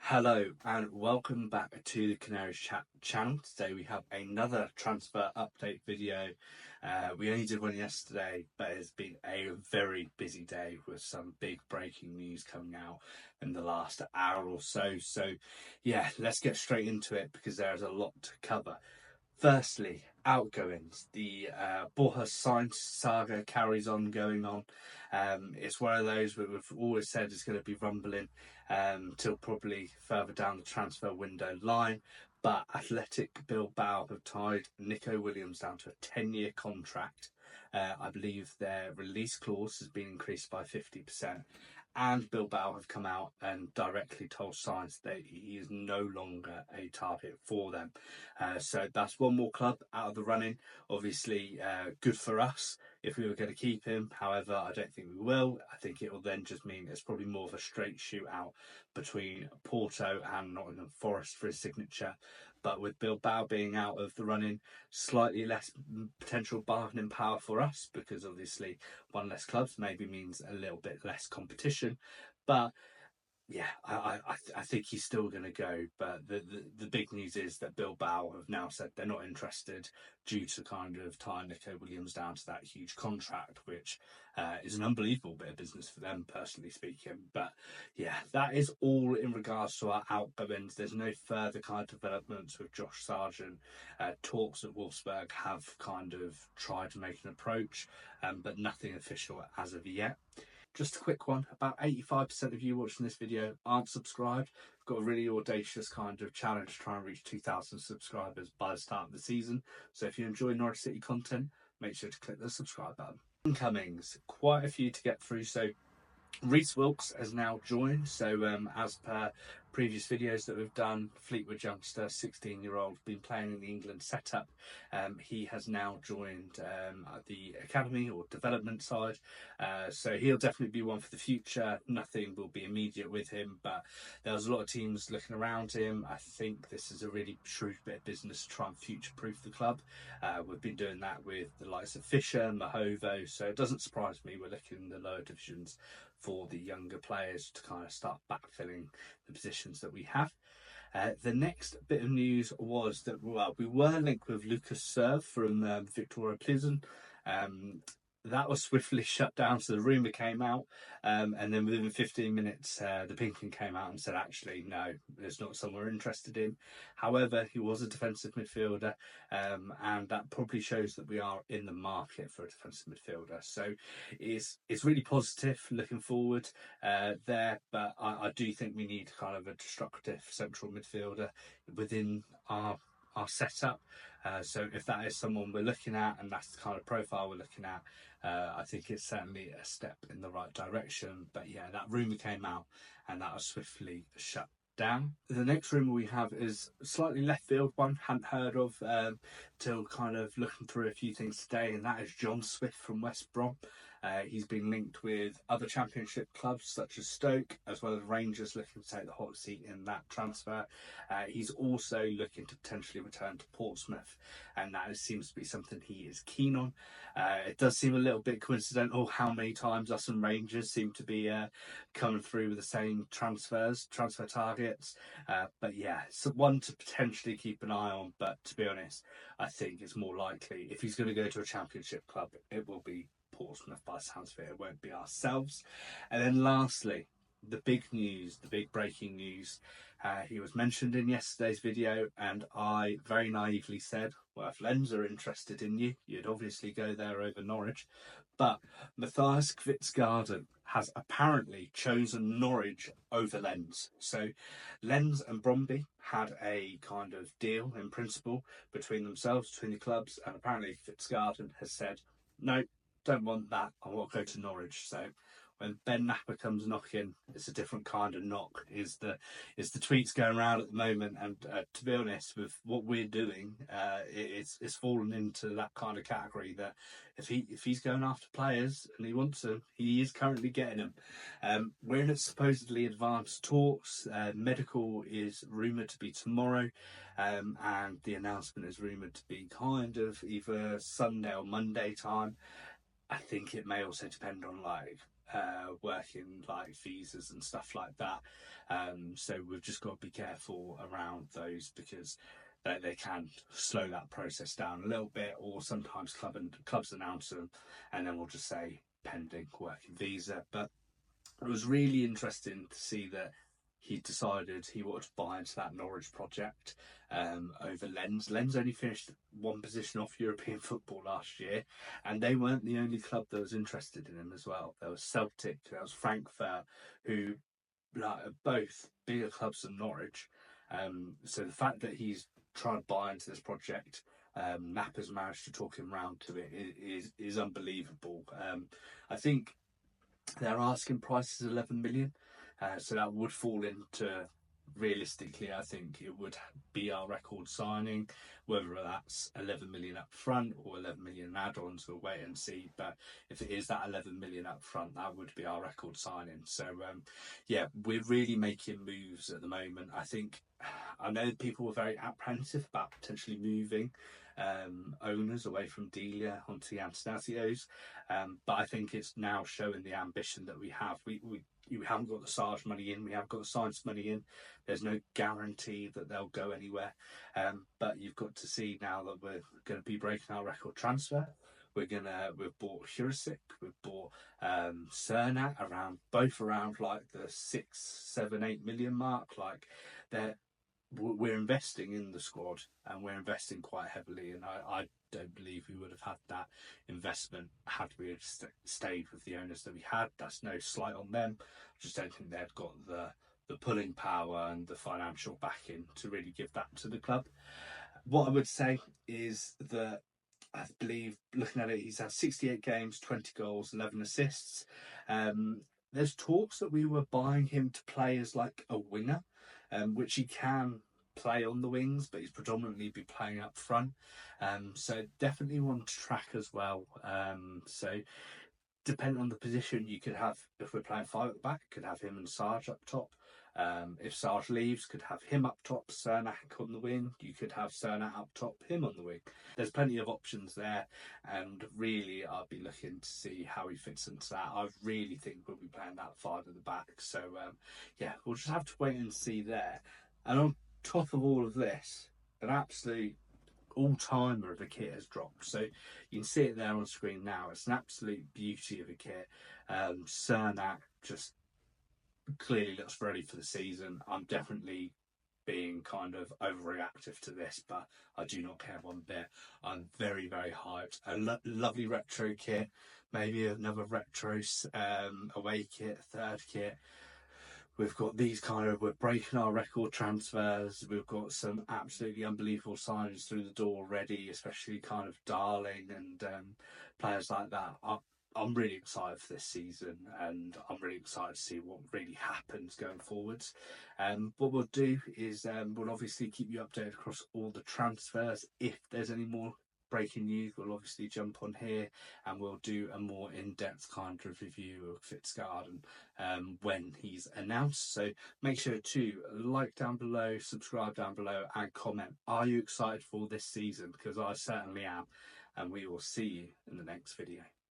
Hello and welcome back to the Canaries Chat channel. Today we have another transfer update video. We only did one yesterday, but it's been a very busy day with some big breaking news coming out in the last hour or so. So yeah, let's get straight into it because there's a lot to cover. Firstly, outgoings. The Borja Sainz saga carries on going on. It's one of those that we've always said is going to be rumbling till probably further down the transfer window line. But Athletic Bilbao have tied Nico Williams down to a 10-year contract. I believe their release clause has been increased by 50%. And Bilbao have come out and directly told Sainz that he is no longer a target for them. So that's one more club out of the running. Obviously, good for us if we were going to keep him. However, I don't think we will. I think it will then just mean it's probably more of a straight shootout between Porto and Nottingham Forest for his signature. But with Bilbao being out of the running, slightly less potential bargaining power for us, because obviously one less clubs maybe means a little bit less competition. But yeah, I think he's still going to go. But the big news is that Bilbao have now said they're not interested due to kind of tying Nico Williams down to that huge contract, which is an unbelievable bit of business for them, personally speaking. But yeah, that is all in regards to our outgoings. There's no further kind of developments with Josh Sargent. Talks at Wolfsburg have kind of tried to make an approach, but nothing official as of yet. Just a quick one, about 85% of you watching this video aren't subscribed. We've got a really audacious kind of challenge to try and reach 2,000 subscribers by the start of the season. So if you enjoy Norwich City content, make sure to click the subscribe button. Incomings, quite a few to get through. So Reece Wilkes has now joined. So as per previous videos that we've done, Fleetwood youngster, 16-year-old, been playing in the England setup. He has now joined the academy or development side. So he'll definitely be one for the future. Nothing will be immediate with him, but there's a lot of teams looking around him. I think this is a really shrewd bit of business to try and future-proof the club. We've been doing that with the likes of Fisher, Mahovo, so it doesn't surprise me we're looking in the lower divisions for the younger players to kind of start backfilling the positions that we have. The next bit of news was that we were linked with Lucas Serve from Victoria Pleasant. That was swiftly shut down, so the rumour came out, and then within 15 minutes the Pinkin came out and said actually no, it's not someone we're interested in. However, he was a defensive midfielder, and that probably shows that we are in the market for a defensive midfielder, so it's really positive looking forward there. But I do think we need kind of a destructive central midfielder within our setup. So if that is someone we're looking at and that's the kind of profile we're looking at, I think it's certainly a step in the right direction. But yeah, that rumour came out and that was swiftly shut down. The next rumour we have is a slightly left field one, hadn't heard of till kind of looking through a few things today, and that is John Swift from West Brom. He's been linked with other championship clubs such as Stoke, as well as Rangers looking to take the hot seat in that transfer. He's also looking to potentially return to Portsmouth, and that seems to be something he is keen on. It does seem a little bit coincidental how many times us and Rangers seem to be coming through with the same transfer targets. But yeah, it's one to potentially keep an eye on. But to be honest, I think it's more likely if he's going to go to a championship club, it will be Portsmouth by the sounds of it. It won't be ourselves. And then lastly, the big news, the big breaking news. He was mentioned in yesterday's video, and I very naively said, well, if Lens are interested in you, you'd obviously go there over Norwich. But Matias Vitz Garden has apparently chosen Norwich over Lens. So Lens and Bromby had a kind of deal in principle between themselves, between the clubs, and apparently Vitz Garden has said, no, don't want that, I want to go to Norwich. So when Ben Napper comes knocking, it's a different kind of knock, is the tweets going around at the moment. And to be honest, with what we're doing, it's fallen into that kind of category that if he's going after players and he wants them, he is currently getting them. We're in supposedly advanced talks. Medical is rumoured to be tomorrow, and the announcement is rumoured to be kind of either Sunday or Monday time. I think it may also depend on like working like visas and stuff like that. So we've just got to be careful around those, because they can slow that process down a little bit, or sometimes clubs announce them and then we'll just say pending working visa. But it was really interesting to see that he decided he wanted to buy into that Norwich project over Lens. Lens only finished one position off European football last year, and they weren't the only club that was interested in him as well. There was Celtic, there was Frankfurt, who are both bigger clubs than Norwich. So the fact that he's trying to buy into this project, Napper's managed to talk him round to it, is unbelievable. I think their asking price is 11 million, so that would fall into, realistically, I think it would be our record signing. Whether that's 11 million up front or 11 million add-ons, we'll wait and see. But if it is that 11 million up front, that would be our record signing. So yeah, we're really making moves at the moment. I know people were very apprehensive about potentially moving owners away from Delia onto the Anastasios, but I think it's now showing the ambition that we have. We haven't got the Sarge money in, we haven't got the Sainz money in. There's no guarantee that they'll go anywhere, but you've got to see now that we're going to be breaking our record transfer. We've bought Jurisic, we've bought Cernak, both around like the 6, 7, 8 million mark. Like we're investing in the squad, and we're investing quite heavily, and I don't believe we would have had that investment had we have stayed with the owners that we had. That's no slight on them, I just don't think they'd got the pulling power and the financial backing to really give that to the club. What I would say is that I believe, looking at it, he's had 68 games, 20 goals, 11 assists. There's talks that we were buying him to play as like a winger, which he can play on the wings, but he's predominantly be playing up front. So definitely one to track as well. So depending on the position, you could have, if we're playing 5 at the back, could have him and Sarge up top. If Sarge leaves, could have him up top, Cernak on the wing. You could have Cernak up top, him on the wing. There's plenty of options there, and really I'll be looking to see how he fits into that. I really think we'll be playing that 5 at the back. So yeah, we'll just have to wait and see there. And on top of all of this, an absolute all-timer of a kit has dropped. So you can see it there on screen now. It's an absolute beauty of a kit. Cernak just clearly looks ready for the season. I'm definitely being kind of overreactive to this, but I do not care one bit. I'm very, very hyped. A lovely retro kit, maybe another retro away kit, third kit. We've got these we're breaking our record transfers. We've got some absolutely unbelievable signings through the door already, especially kind of Darling and players like that. I'm really excited for this season, and I'm really excited to see what really happens going forwards. What we'll do is we'll obviously keep you updated across all the transfers. If there's any more breaking news, we'll obviously jump on here and we'll do a more in-depth kind of review of Kvistgaarden when he's announced. So make sure to like down below, subscribe down below, and comment. Are you excited for this season? Because I certainly am, and we will see you in the next video.